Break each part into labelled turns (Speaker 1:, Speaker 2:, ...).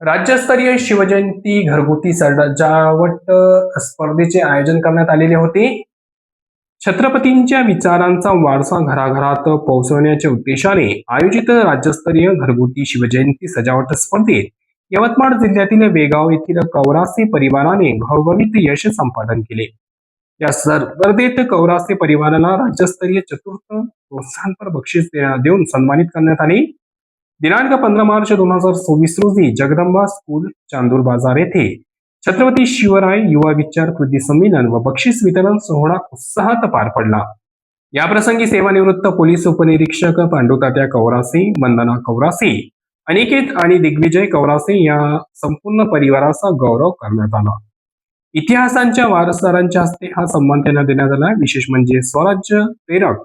Speaker 1: राज्यस्तरीय शिवजयंती घरगुती सजावट स्पर्धेचे आयोजन करण्यात आलेले होते. छत्रपतींच्या विचारांचा वारसा घराघरात पोहोचवण्याच्या उद्देशाने आयोजित राज्यस्तरीय घरगुती शिवजयंती सजावट स्पर्धेत यवतमाळ जिल्ह्यातील वेगाव येथील कौरासे परिवाराने घवघवीत यश संपादन केले. या स्पर्धेत कौरासे परिवाराला राज्यस्तरीय चतुर्थ प्रोत्साहनपर बक्षीस देऊन सन्मानित करण्यात आले. दिनांक 15 मार्च 2024 रोजी जगदंबा स्कूल चांदूर बाजार येथे छत्रपती शिवराय युवा विचार कृती संमेलन व बक्षीस वितरण सोहळा उत्साहात पार पडला. याप्रसंगी सेवानिवृत्त पोलीस उपनिरीक्षक पांडुतात्या कौरासे, वंदना कौरासे, अनिकेत आणि दिग्विजय कौरासे या संपूर्ण परिवाराचा गौरव करण्यात आला. इतिहासांच्या वारसदारांच्या हस्ते हा सन्मान त्यांना देण्यात आला. विशेष म्हणजे स्वराज्य प्रेरक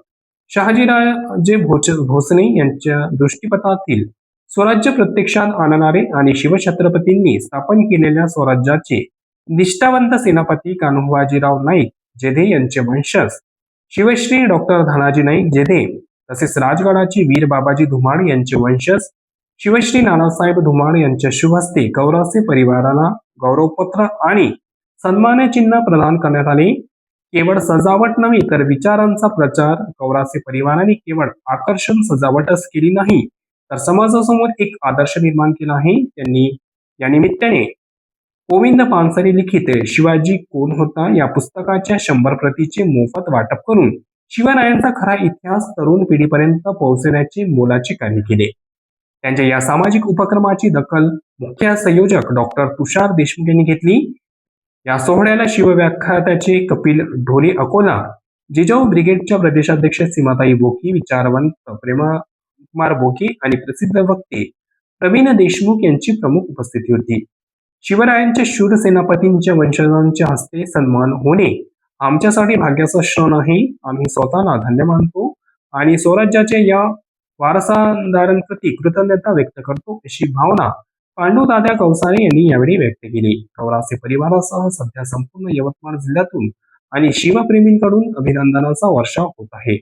Speaker 1: शहाजीराजे भोसले यांच्या दृष्टिपथातील स्वराज्य प्रत्यक्षात आणणारे आणि शिवछत्रपतींनी स्थापन केलेल्या स्वराज्याचे निष्ठावंत सेनापती कान्होबाजीराव नाईक जेधे यांचे वंशज शिवश्री डॉक्टर धनाजी नाईक जेधे, तसेच राजगडाचे वीर बाबाजी धुमाळ यांचे वंशज शिवश्री नानासाहेब धुमाळ यांच्या शुभ हस्ते कौरासे परिवाराला गौरवपत्र आणि सन्मानचिन्ह प्रदान करण्यात आले. केवळ सजावट नव्हे तर विचारांचा प्रचार कौरासे परिवाराने केवळ आकर्षण सजावटच केली नाही तर समाजासमोर एक आदर्श निर्माण केला आहे. त्यांनी या निमित्ताने गोविंद पानसरे लिखित शिवाजी कोण होता या पुस्तकाच्या 100 प्रतीचे मोफत वाटप करून शिवरायांचा खरा इतिहास तरुण पिढीपर्यंत पोहोचवण्याचे मोलाचे कार्य केले. त्यांच्या या सामाजिक उपक्रमाची दखल मुख्य संयोजक डॉक्टर तुषार देशमुख यांनी घेतली. या सोहळ्याला शिवव्याख्यात्याचे कपिल ढोले अकोला, जिजाऊ ब्रिगेडच्या प्रदेशाध्यक्ष सीमाताई बोकी, विचारवंत प्रेमकुमार बोकी आणि प्रसिद्ध वक्ते प्रवीण देशमुख यांची प्रमुख उपस्थिती होती. शिवरायांच्या शूर सेनापतींच्या वंशजांच्या हस्ते सन्मान होणे आमच्यासाठी भाग्याचा क्षण आहे. आम्ही स्वतःला धन्य मानतो आणि स्वराज्याच्या या वारसादारांप्रती कृतज्ञता व्यक्त करतो, अशी भावना पांडुतात्या कौसारे यांनी यावेळी व्यक्त केली. कौरासे परिवारासह सध्या संपूर्ण यवतमाळ जिल्ह्यातून आणि शिवप्रेमींकडून अभिनंदनाचा वर्षाव होत आहे.